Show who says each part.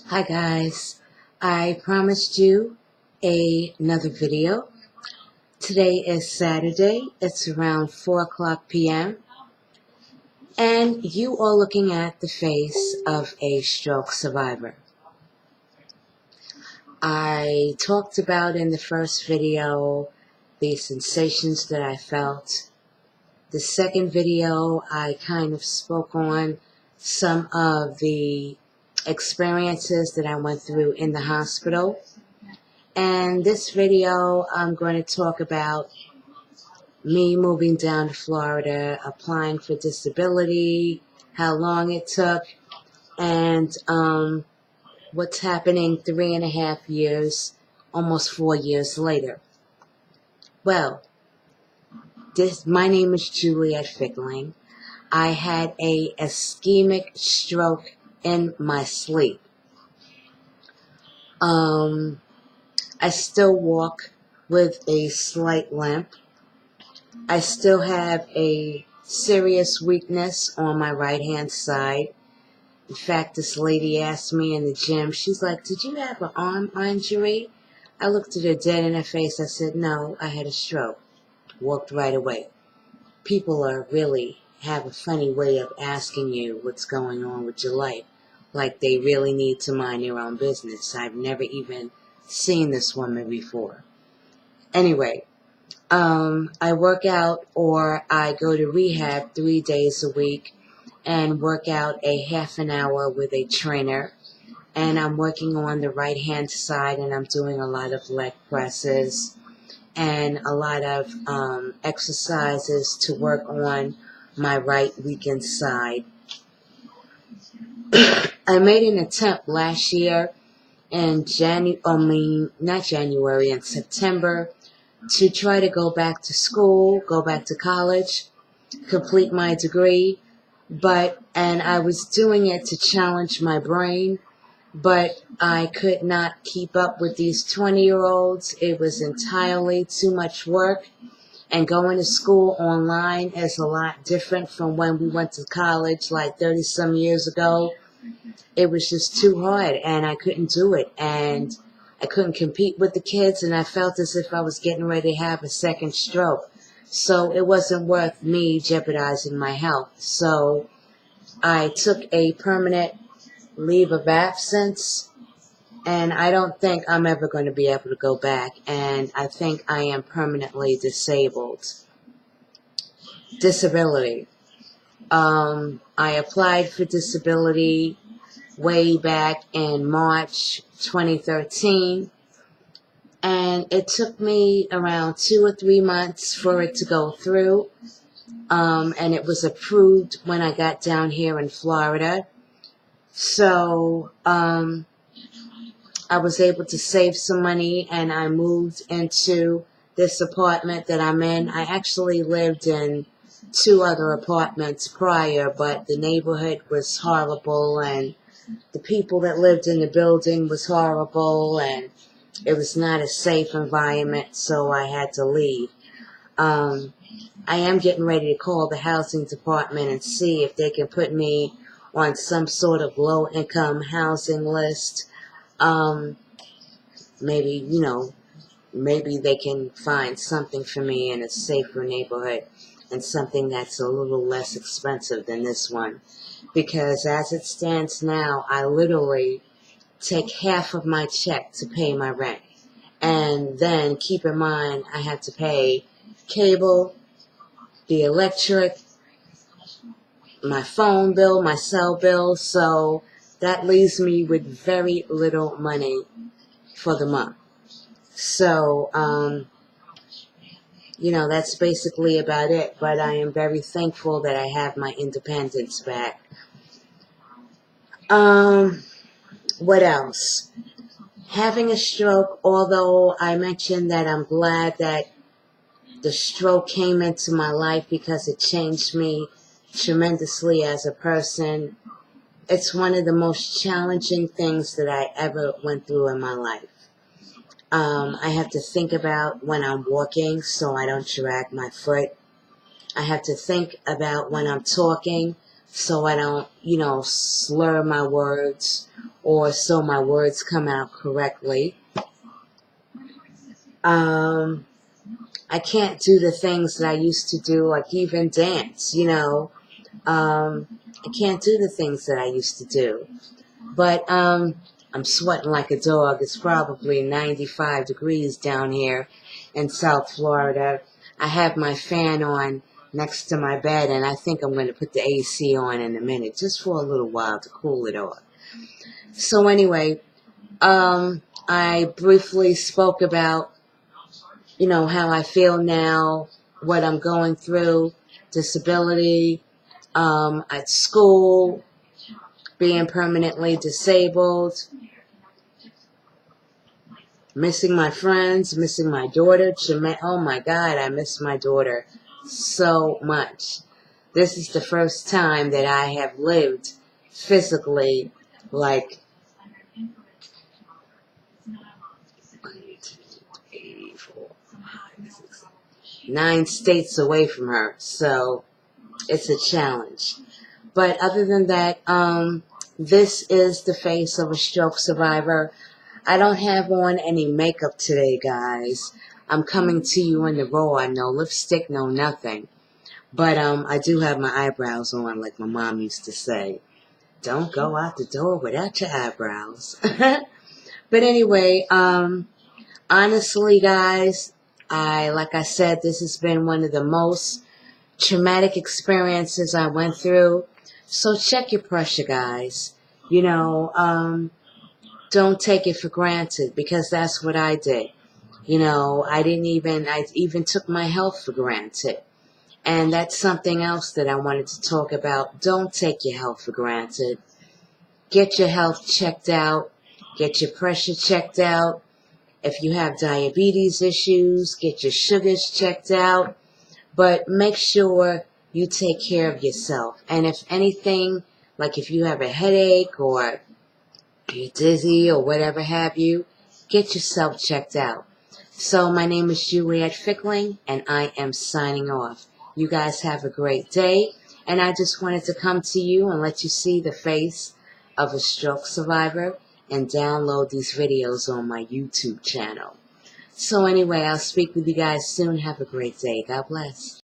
Speaker 1: Hi guys, I promised you another video. Today is Saturday, it's around 4 o'clock p.m. and you are looking at the face of a stroke survivor. I talked about in the first video the sensations that I felt. The second video I kind of spoke on some of the experiences that I went through in the hospital. And this video, I'm going to talk about me moving down to Florida, applying for disability, how long it took, and what's happening 3.5 years, almost 4 years later. Well, my name is Juliet Fickling. I had a ischemic stroke in my sleep. I still walk with a slight limp. I still have a serious weakness on my right-hand side. In fact, this lady asked me in the gym, she's like, "Did you have an arm injury?" I looked at her dead in her face. I said, "No, I had a stroke." Walked right away. People really have a funny way of asking you what's going on with your life, like they really need to mind their own business. I've never even seen this woman before. Anyway, I work out or I go to rehab 3 days a week and work out a half an hour with a trainer. And I'm working on the right-hand side and I'm doing a lot of leg presses and a lot of exercises to work on my right weakened side. I made an attempt last year in in September to try to go back to school, go back to college, complete my degree, and I was doing it to challenge my brain, but I could not keep up with these 20-year-olds. It was entirely too much work, and going to school online is a lot different from when we went to college like 30-some years ago. It was just too hard, and I couldn't do it, and I couldn't compete with the kids, and I felt as if I was getting ready to have a second stroke. So it wasn't worth me jeopardizing my health. So I took a permanent leave of absence, and I don't think I'm ever going to be able to go back, and I think I am permanently disabled. Disability. I applied for disability way back in March 2013, and it took me around 2 or 3 months for it to go through, and it was approved when I got down here in Florida. So I was able to save some money, and I moved into this apartment that I'm in. I actually lived in 2 other apartments prior, but the neighborhood was horrible, and the people that lived in the building was horrible, and it was not a safe environment, so I had to leave. I am getting ready to call the housing department and see if they can put me on some sort of low-income housing list. Maybe, maybe they can find something for me in a safer neighborhood and something that's a little less expensive than this one. Because as it stands now, I literally take half of my check to pay my rent. And then keep in mind, I have to pay cable, the electric, my phone bill, my cell bill. So that leaves me with very little money for the month. So, that's basically about it. But I am very thankful that I have my independence back. What else? Having a stroke, although I mentioned that I'm glad that the stroke came into my life because it changed me tremendously as a person, it's one of the most challenging things that I ever went through in my life. I have to think about when I'm walking so I don't drag my foot. I have to think about when I'm talking so I don't, slur my words or so my words come out correctly. I can't do the things that I used to do, like even dance, you know. I can't do the things that I used to do. But I'm sweating like a dog. It's probably 95 degrees down here in South Florida. I have my fan on next to my bed, and I think I'm going to put the AC on in a minute, just for a little while to cool it off. So anyway, I briefly spoke about, you know, how I feel now, what I'm going through, disability, at school, being permanently disabled, missing my friends, missing my daughter. Oh my God, I miss my daughter so much. This is the first time that I have lived physically, like 9 states away from her. So it's a challenge. But other than that, this is the face of a stroke survivor. I don't have on any makeup today, guys. I'm coming to you in the raw. No lipstick, no nothing. But I do have my eyebrows on, like my mom used to say. Don't go out the door without your eyebrows. But anyway, honestly, guys, like I said, this has been one of the most traumatic experiences I went through. So check your pressure, guys. You know, don't take it for granted, because that's what I did. You know, I even took my health for granted. And that's something else that I wanted to talk about. Don't take your health for granted. Get your health checked out. Get your pressure checked out. If you have diabetes issues, get your sugars checked out. But make sure you take care of yourself. And if anything, like if you have a headache or you're dizzy or whatever have you, get yourself checked out. So my name is Juliette Fickling, and I am signing off. You guys have a great day. And I just wanted to come to you and let you see the face of a stroke survivor and download these videos on my YouTube channel. So anyway, I'll speak with you guys soon. Have a great day. God bless.